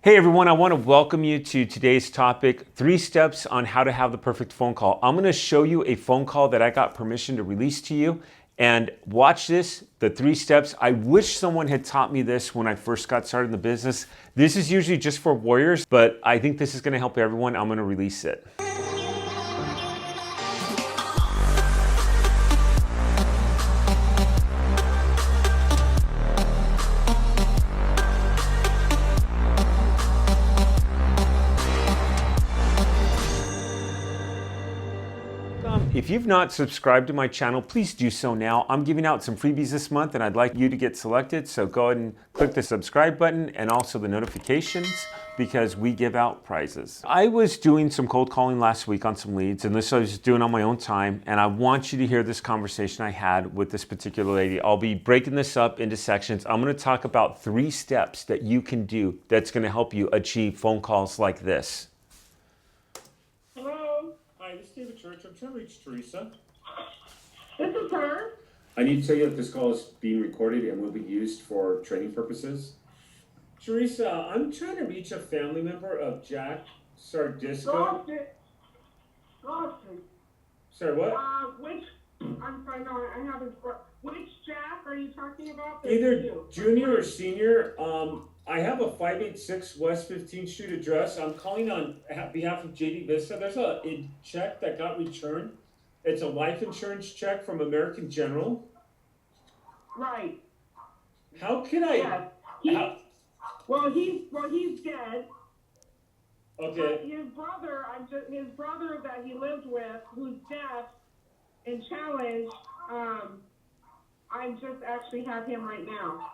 Hey everyone, I want to welcome you to today's topic, 3 steps on how to have the perfect phone call. I'm going to show you a phone call that I got permission to release to you. And watch this, the 3 steps. I wish someone had taught me this when I first got started in the business. This is usually just for warriors, but I think this is going to help everyone. I'm going to release it. If you've not subscribed to my channel, please do so now. I'm giving out some freebies this month and I'd like you to get selected. So go ahead and click the subscribe button and also the notifications because we give out prizes. I was doing some cold calling last week on some leads, and this I was doing on my own time. And I want you to hear this conversation I had with this particular lady. I'll be breaking this up into sections. I'm going to talk about 3 steps that you can do that's going to help you achieve phone calls like this. Hi, this is David Church. I'm trying to reach Teresa. This is her. I need to tell you that this call is being recorded and will be used for training purposes. Teresa, I'm trying to reach a family member of Jack Sardisco. Sorry, what? I'm sorry, no, I haven't. Which Jack are you talking about? Either junior or senior. I have a 586 West 15th Street address. I'm calling on behalf of JD Vista. There's a check that got returned. It's a life insurance check from American General. Right. How can I? Yes. He's dead. Okay. But his brother that he lived with, who's deaf and challenged, I just actually have him right now.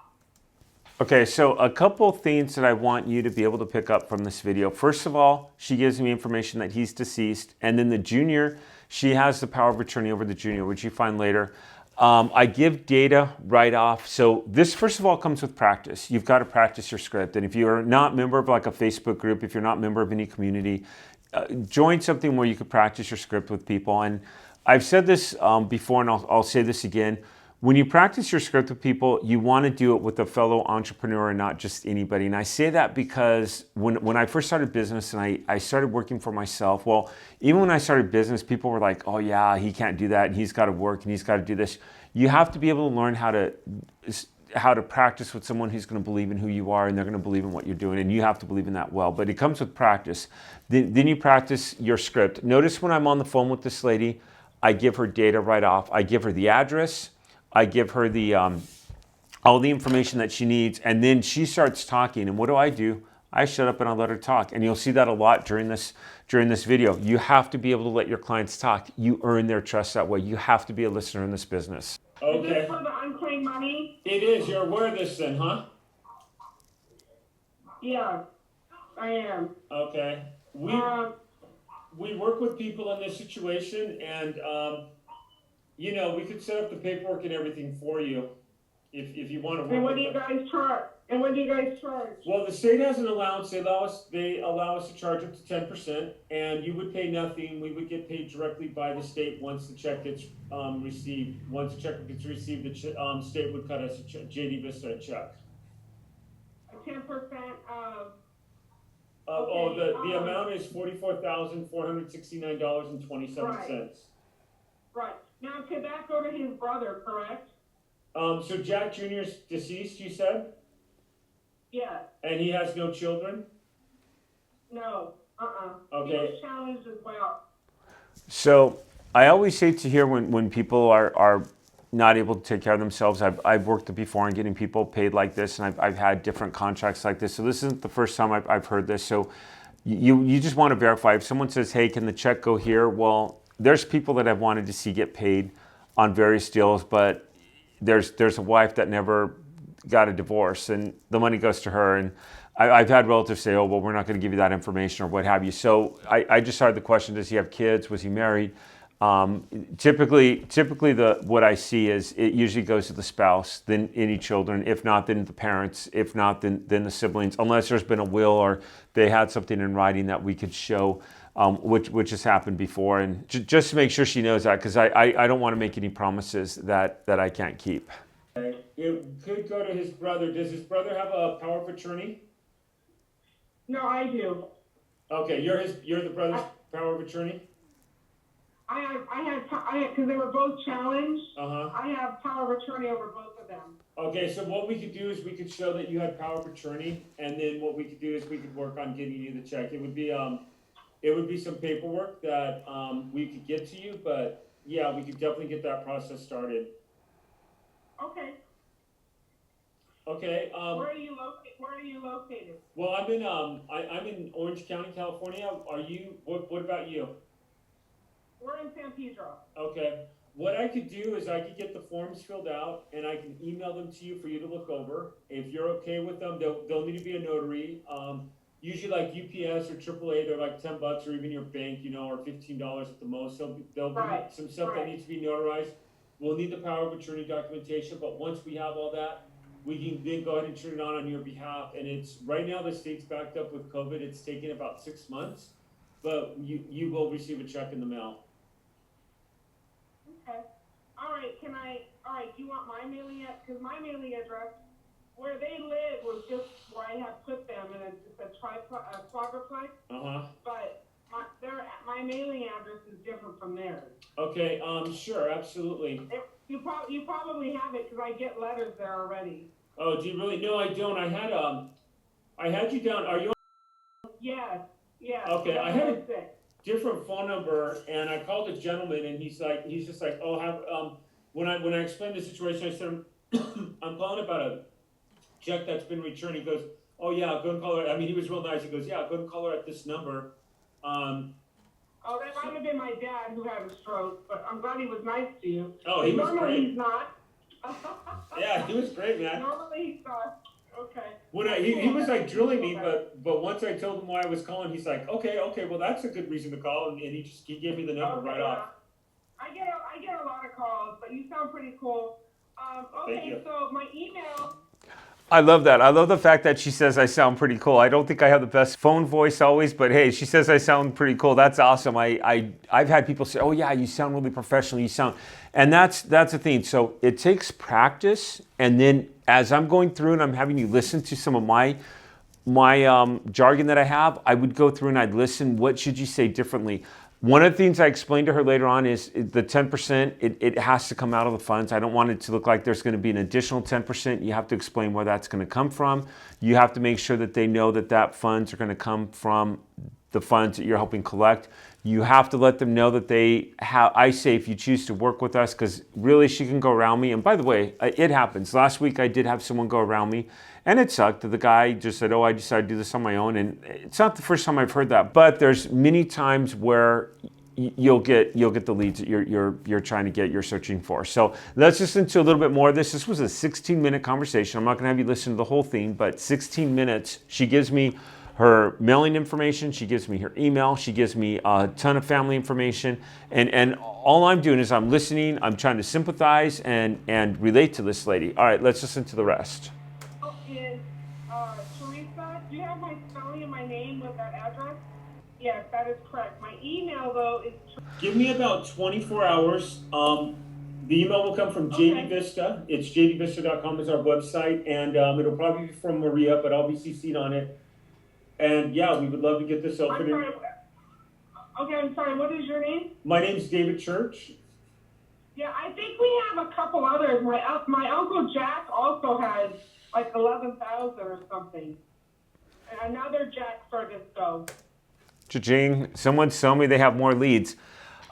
Okay, so a couple things that I want you to be able to pick up from this video. First of all, she gives me information that he's deceased. And then the junior, she has the power of attorney over the junior, which you find later. I give data right off. So this, first of all, comes with practice. You've got to practice your script. And if you're not a member of like a Facebook group, if you're not a member of any community, join something where you can practice your script with people. And I've said this before, and I'll say this again. When you practice your script with people, you want to do it with a fellow entrepreneur and not just anybody. And I say that because when I first started business and I started working for myself, well, even when I started business, people were like, oh yeah, he can't do that and he's got to work and he's got to do this. You have to be able to learn how to practice with someone who's going to believe in who you are and they're going to believe in what you're doing, and you have to believe in that well. But it comes with practice. Then you practice your script. Notice when I'm on the phone with this lady, I give her data right off. I give her the address. I give her the all the information that she needs, and then she starts talking. And what do? I shut up and I let her talk. And you'll see that a lot during this video. You have to be able to let your clients talk. You earn their trust that way. You have to be a listener in this business. Okay. Is this for the unclaimed money? It is. You're aware of this then, huh? Yeah, I am. Okay. We work with people in this situation, and we could set up the paperwork and everything for you if you want to work. And what do you guys charge? Well, the state has an allowance. They allow us to charge up to 10%, and you would pay nothing. We would get paid directly by the state once the check gets received. Once the check gets received, the state would cut us JD Vista a check. 10% of. The amount is $44,469.27. Right. Now, could that go to his brother, correct? So Jack Jr. is deceased, you said? Yeah. And he has no children? No. Okay. He was challenged as well. So I always hate to hear when people are not able to take care of themselves. I've worked before on getting people paid like this, and I've had different contracts like this. So this isn't the first time I've heard this. So you just want to verify. If someone says, hey, can the check go here? Well, there's people that I've wanted to see get paid on various deals, but there's a wife that never got a divorce and the money goes to her. And I've had relatives say, oh, well, we're not going to give you that information or what have you. So I just started the question, does he have kids? Was he married? Typically what I see is it usually goes to the spouse, then any children. If not, then the parents. If not, then the siblings, unless there's been a will or they had something in writing that we could show. Which has happened before, and just to make sure she knows that, because I don't want to make any promises that I can't keep. It could go to his brother. Does his brother have a power of attorney? No, I do. Okay, you're the brother's power of attorney? Because they were both challenged. Uh-huh. I have power of attorney over both of them. Okay, so what we could do is we could show that you had power of attorney, and then what we could do is we could work on getting you the check. It would be some paperwork that we could get to you, but yeah, we could definitely get that process started. Okay. Okay. Where are you located? Well, I'm in Orange County, California. Are you? What about you? We're in San Pedro. Okay. What I could do is I could get the forms filled out and I can email them to you for you to look over. If you're okay with them, they'll need to be a notary. Usually like UPS or AAA, they're like $10 or even your bank, or $15 at the most. So there'll be some stuff that needs to be notarized. We'll need the power of attorney documentation, but once we have all that, we can then go ahead and turn it on your behalf. And it's right now the state's backed up with COVID. It's taken about 6 months, but you will receive a check in the mail. Okay. All right, do you want my mailing address? Because my mailing address, where they live was just where I have put them, and it's a quadruplex. Uh-huh. But my mailing address is different from theirs. Okay, sure, absolutely. You probably have it because I get letters there already. Oh, do you really? No, I don't. I had you down. Are you on? Yes. Okay, I had a different phone number, and I called a gentleman, and he's just like, oh, when I explained the situation, I said, I'm calling about a check that's been returned. He goes, oh yeah, go and call her. I mean, he was real nice. He goes, yeah, go and call her at this number. Oh, that might have been my dad who had a stroke, but I'm glad he was nice to you. Oh, he was normally great. He's not. Yeah, he was great, man. Normally he's not. Okay. When he was like drilling me, but once I told him why I was calling, he's like, okay, well that's a good reason to call, and he gave me the number right off. I get a lot of calls, but you sound pretty cool. Okay, so my email. I love that. I love the fact that she says I sound pretty cool. I don't think I have the best phone voice always, but hey, she says I sound pretty cool. That's awesome. I've had people say, "Oh yeah, you sound really professional. You sound," and that's the thing. So it takes practice, and then as I'm going through and I'm having you listen to some of my jargon that I have, I would go through and I'd listen. What should you say differently? One of the things I explained to her later on is the 10%, it has to come out of the funds. I don't want it to look like there's going to be an additional 10%. You have to explain where that's going to come from. You have to make sure that they know that funds are going to come from the funds that you're helping collect. You have to let them know that I say if you choose to work with us, because really she can go around me. And by the way, it happens. Last week I did have someone go around me, and it sucked. The guy just said, oh, I decided to do this on my own. And it's not the first time I've heard that, but there's many times where you'll get the leads that you're trying to get, you're searching for. So let's listen to a little bit more of this. This was a 16-minute conversation. I'm not gonna have you listen to the whole thing, but 16 minutes. She gives me her mailing information, she gives me her email, she gives me a ton of family information, and all I'm doing is I'm listening, I'm trying to sympathize and relate to this lady. All right, let's listen to the rest. Is Teresa, do you have my spelling and my name with that address? Yes, that is correct. My email, though, is... Give me about 24 hours. The email will come from JD Vista. It's jdvista.com is our website, and it'll probably be from Maria, but I'll be CC'd on it. And yeah, we would love to get this open. I'm sorry, what is your name? My name's David Church. Yeah, I think we have a couple others. My Uncle Jack also had like 11,000 or something. And another Jack Ferguson. Cha-ching. Someone's telling me they have more leads.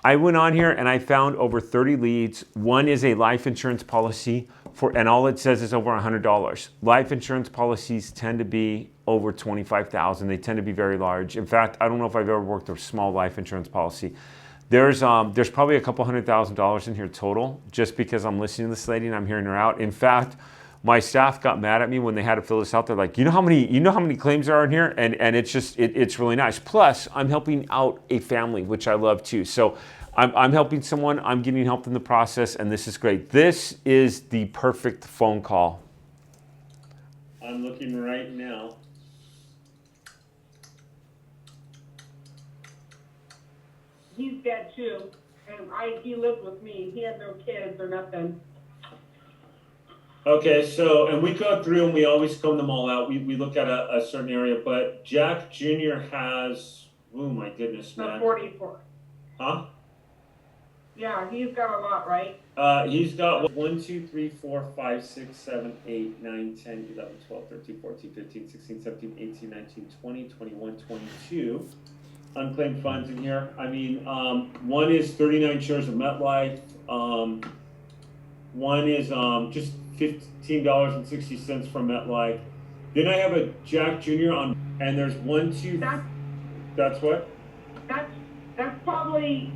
I went on here and I found over 30 leads. One is a life insurance policy and all it says is over $100. Life insurance policies tend to be over $25,000. They tend to be very large. In fact, I don't know if I've ever worked a small life insurance policy. There's probably a couple $100,000 in here total, just because I'm listening to this lady and I'm hearing her out. In fact, my staff got mad at me when they had to fill this out. They're like, you know how many claims there are in here? And it's really nice. Plus, I'm helping out a family, which I love too. So I'm helping someone, I'm getting help in the process, and this is great. This is the perfect phone call. I'm looking right now. He's dead too, and he lived with me. He had no kids or nothing. Okay, so, and we go through and we always comb them all out. We look at a certain area, but Jack Jr. has, oh my goodness, The man. 44. Huh? Yeah, he's got a lot, right? He's got 1, 2, 3, 4, 5, 6, 7, 8, 9, 10, 11, 12, 13, 14, 15, 16, 17, 18, 19, 20, 21, 22 unclaimed funds in here. I mean, one is 39 shares of MetLife. One is just $15.60 from MetLife. Then I have a Jack Jr. on, and there's 1, 2. That's what? That's probably,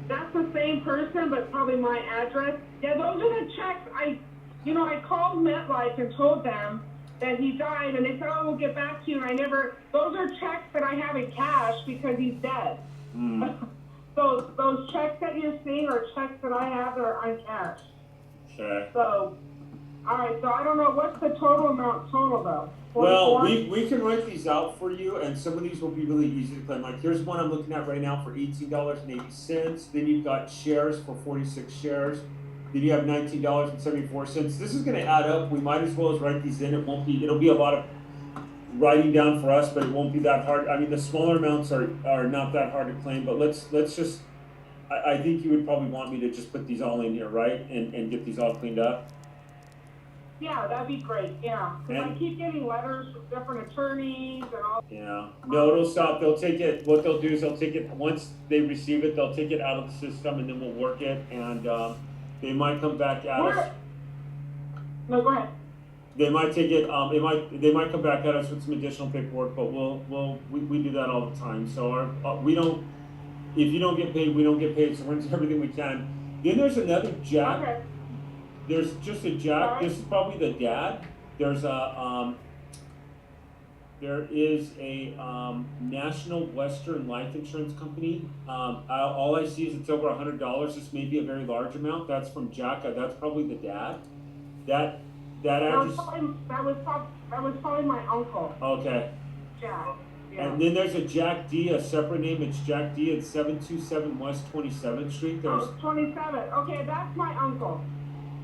that's the same person, but probably my address. Yeah, those are the checks. I called MetLife and told them that he died, and they said, oh, we'll get back to you. And those are checks that I have in cash because he's dead. So those checks that you're seeing are checks that I have that are on cash. Okay. So, all right, so I don't know, what's the total amount though? 44? Well, we can write these out for you, and some of these will be really easy to claim. Like, here's one I'm looking at right now for $18.80. Then you've got shares for 46 shares. Then you have $19.74. This is going to add up. We might as well as write these in. It'll be a lot of writing down for us, but it won't be that hard. I mean, the smaller amounts are not that hard to claim, but let's just, I think you would probably want me to just put these all in here, right? And get these all cleaned up. Yeah, that'd be great, yeah. Because I keep getting letters from different attorneys and all. Yeah. No, it'll stop. They'll take it. What they'll do is they'll take it, once they receive it, they'll take it out of the system, and then we'll work it, and they might come back at us. No, go ahead. They might take it, they might come back at us with some additional paperwork, but we do that all the time. So if you don't get paid, we don't get paid, so we're doing everything we can. Then there's another Jack. Okay. There's just a Jack. Sorry? This is probably the dad. There's there is a National Western Life Insurance Company. All I see is it's over $100. This may be a very large amount. That's from Jack. That's probably the dad. That was probably my uncle. Okay. Jack. Yeah. And then there's a Jack D, a separate name. It's Jack D at 727 West 27th Street. There's 27. Okay, that's my uncle.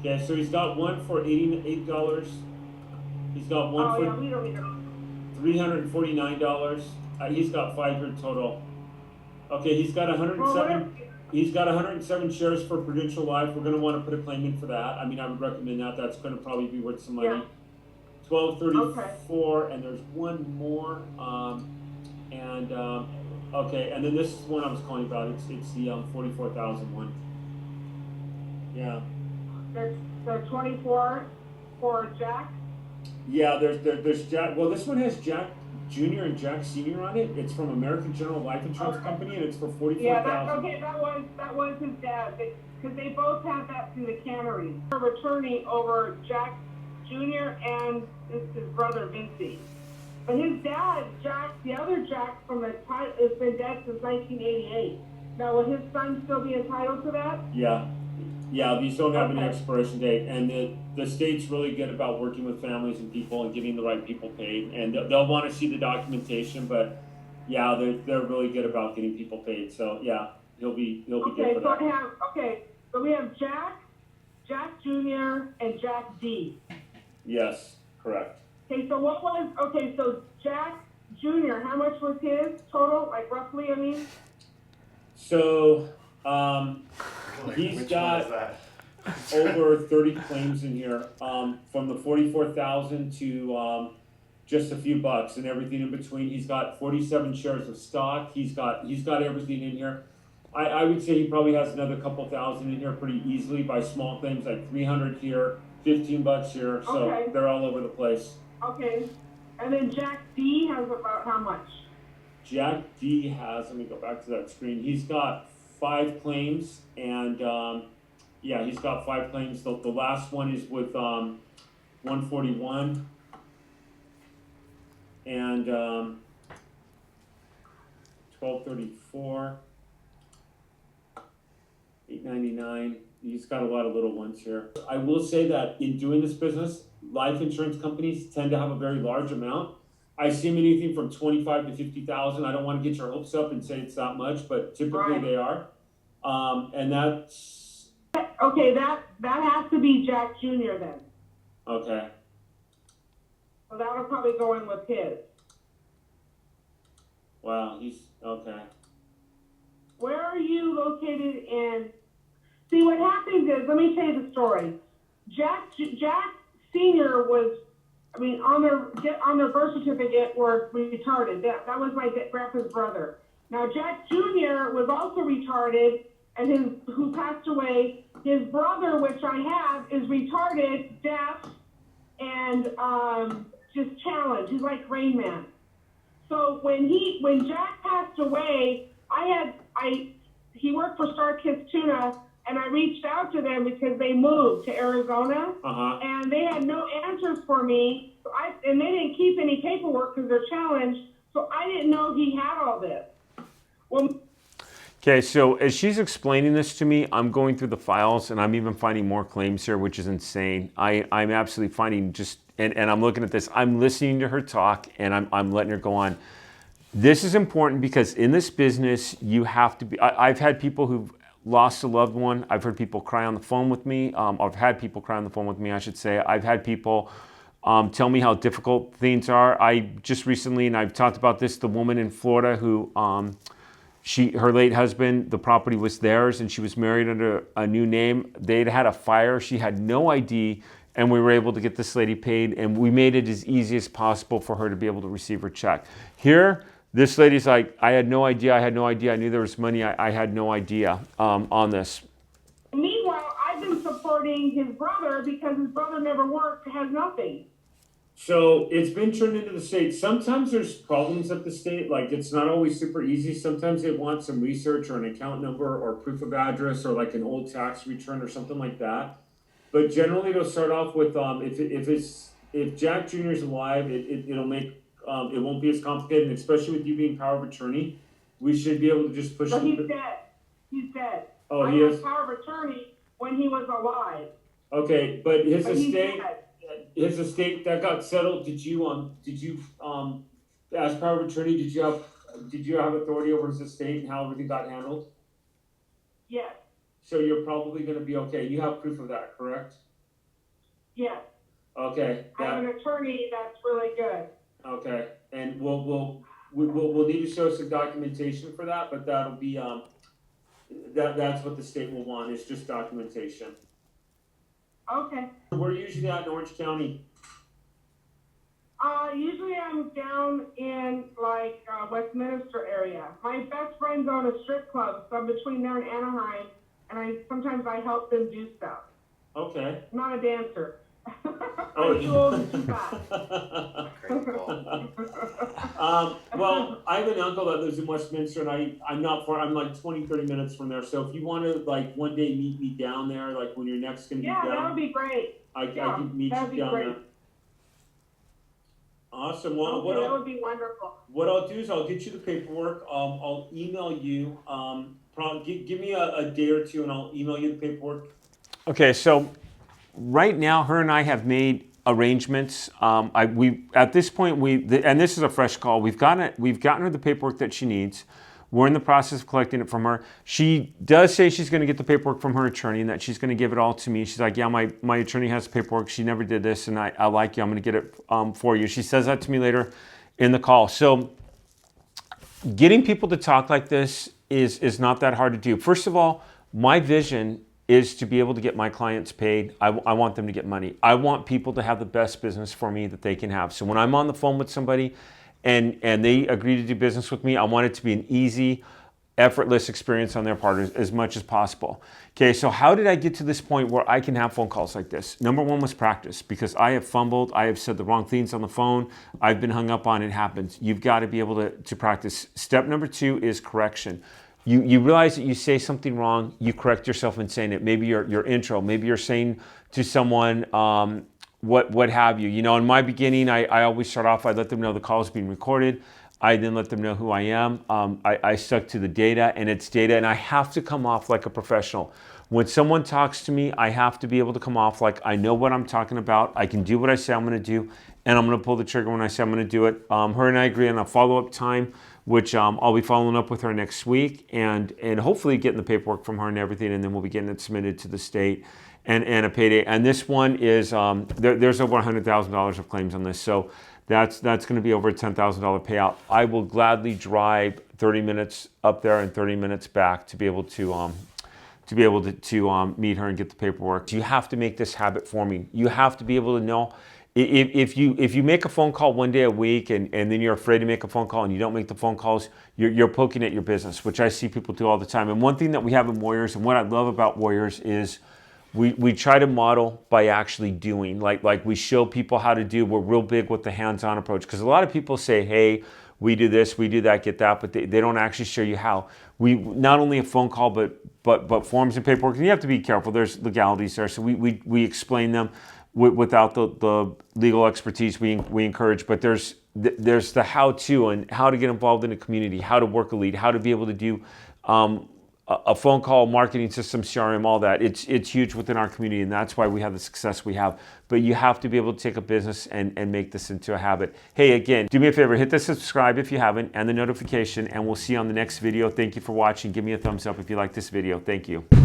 Okay, so he's got one for $88. He's got one for we don't need it. $349. He's got 5 here total. Okay, he's got 107. He's got 107 shares for Prudential Life. We're going to want to put a claim in for that. I mean, I would recommend that. That's going to probably be worth some money. Yeah. 1234, and there's one more. Okay, and then this is one I was calling about. It's the 44,000 one. Yeah. There's 24 for Jack. Yeah, there's Jack. Well, this one has Jack Jr. and Jack Sr. on it. It's from American General Life Insurance Company, and it's for 44,000. Yeah, that was his dad, because they both had that through the cannery. They're returning over Jack Jr. and his brother Vinci. But his dad, Jack, the other Jack from the title, has been dead since 1988. Now, will his son still be entitled to that? Yeah, these don't have any expiration date, and the state's really good about working with families and people and getting the right people paid, and they'll want to see the documentation, but yeah, they're really good about getting people paid. So yeah, he'll be good for that. So we have Jack Jr. and Jack D. Yes, correct. Okay, so Jack Jr., how much was his total, like roughly, I mean? So, he's got over 30 claims in here, from the 44,000 to just a few bucks and everything in between. He's got 47 shares of stock. He's got everything in here. I would say he probably has another couple thousand in here pretty easily by small claims, like 300 here, 15 bucks here. So they're all over the place. Okay, and then Jack D has about how much? Jack D has, let me go back to that screen. He's got 5 claims, and yeah, he's got 5 claims. The last one is with 141, and 1234, 899. He's got a lot of little ones here. I will say that in doing this business, life insurance companies tend to have a very large amount. I see anything from 25 to 50,000. I don't want to get your hopes up and say it's that much, but typically they are. And that's okay. That has to be Jack Jr. then. Okay. So that'll probably go in with his. Wow, he's, okay. Where are you located in? See, what happens is, let me tell you the story. Jack Senior was, I mean, on their birth certificate were retarded. That was my grandpa's brother. Now Jack Junior was also retarded, and who passed away. His brother, which I have, is retarded, deaf, and just challenged. He's like Rain Man. So when Jack passed away, he worked for Star Kiss Tuna, and I reached out to them because they moved to Arizona, and they had no answers for me. And they didn't keep any paperwork because they're challenged. So I didn't know he had all this. Well. Okay, so as she's explaining this to me, I'm going through the files and I'm even finding more claims here, which is insane. I'm absolutely finding just, and I'm looking at this, I'm listening to her talk and I'm letting her go on. This is important because in this business, you have to be, I've had people who've lost a loved one. I've heard people cry on the phone with me. I've had people cry on the phone with me, I should say. I've had people tell me how difficult things are. I just recently, and I've talked about this, the woman in Florida who, her late husband, the property was theirs and she was married under a new name. They'd had a fire, she had no ID, and we were able to get this lady paid, and we made it as easy as possible for her to be able to receive her check. Here, this lady's like, I had no idea, I knew there was money, I had no idea on this. Meanwhile, I've been supporting his brother because his brother never worked, has nothing. So it's been turned into the state. Sometimes there's problems at the state, like it's not always super easy. Sometimes they want some research or an account number or proof of address or like an old tax return or something like that. But generally it'll start off with if Jack Jr. is alive, it'll make it won't be as complicated, and especially with you being power of attorney, we should be able to just push. So he's dead. He's dead. Oh, he is power of attorney when he was alive. Okay, but his estate. His estate that got settled. Did you as power of attorney, did you have authority over his estate and how everything got handled? Yes. So you're probably going to be okay. You have proof of that, correct? Yes. Okay. I have an attorney that's really good. Okay, and we'll need to show some documentation for that, but that'll be that's what the state will want, is just documentation. Okay. We're usually out in Orange County. Usually I'm down in like Westminster area. My best friends own a strip club, so I'm between there and Anaheim, and sometimes I help them do stuff. Okay. I'm not a dancer. Oh, I'm too old and too fat. Well, I have an uncle that lives in Westminster, and I'm like 20, 30 minutes from there. So if you want to like one day meet me down there, like when you're next going to be down. Yeah, that would be great. I can meet you down there. Awesome. Well, okay, that would be wonderful. What I'll do is I'll get you the paperwork. I'll email you. Give me a day or two, and I'll email you the paperwork. Okay, so right now, her and I have made arrangements. At this point, and this is a fresh call. We've gotten her the paperwork that she needs. We're in the process of collecting it from her. She does say she's going to get the paperwork from her attorney and that she's going to give it all to me. She's like, yeah, my attorney has paperwork. She never did this, and I like you. I'm going to get it for you. She says that to me later in the call. So getting people to talk like this is not that hard to do. First of all, my vision is to be able to get my clients paid. I want them to get money. I want people to have the best business for me that they can have. So when I'm on the phone with somebody and they agree to do business with me, I want it to be an easy, effortless experience on their part as much as possible. Okay, so how did I get to this point where I can have phone calls like this? Number one was practice, because I have fumbled, I have said the wrong things on the phone, I've been hung up on, it happens. You've got to be able to practice. Step number two is correction. You realize that you say something wrong, you correct yourself in saying it. Maybe your intro, maybe you're saying to someone, what have you. You know, in my beginning, I always start off, I let them know the call is being recorded. I then let them know who I am. I stuck to the data, and it's data, and I have to come off like a professional. When someone talks to me, I have to be able to come off like I know what I'm talking about. I can do what I say I'm going to do, and I'm going to pull the trigger when I say I'm going to do it. Her and I agree on a follow-up time, which I'll be following up with her next week, and hopefully getting the paperwork from her and everything, and then we'll be getting it submitted to the state. and a payday. And this one is, there's over $100,000 of claims on this. So that's going to be over a $10,000 payout. I will gladly drive 30 minutes up there and 30 minutes back to be able to meet her and get the paperwork. You have to make this habit forming. You have to be able to know if you make a phone call one day a week and then you're afraid to make a phone call and you don't make the phone calls, you're poking at your business, which I see people do all the time. And one thing that we have in Warriors, and what I love about Warriors, is we try to model by actually doing. Like we show people how to do. We're real big with the hands-on approach, because a lot of people say, hey, we do this, we do that, get that, but they don't actually show you how. We not only a phone call, but forms and paperwork. And you have to be careful. There's legalities there, so we explain them without the legal expertise. We encourage, but there's the how-to and how to get involved in a community, how to work a lead, how to be able to do a phone call, marketing system, CRM, all that. It's huge within our community, and that's why we have the success we have. But you have to be able to take a business and make this into a habit. Hey, again, do me a favor, hit the subscribe if you haven't, and the notification, and we'll see you on the next video. Thank you for watching. Give me a thumbs up if you like this video. Thank you.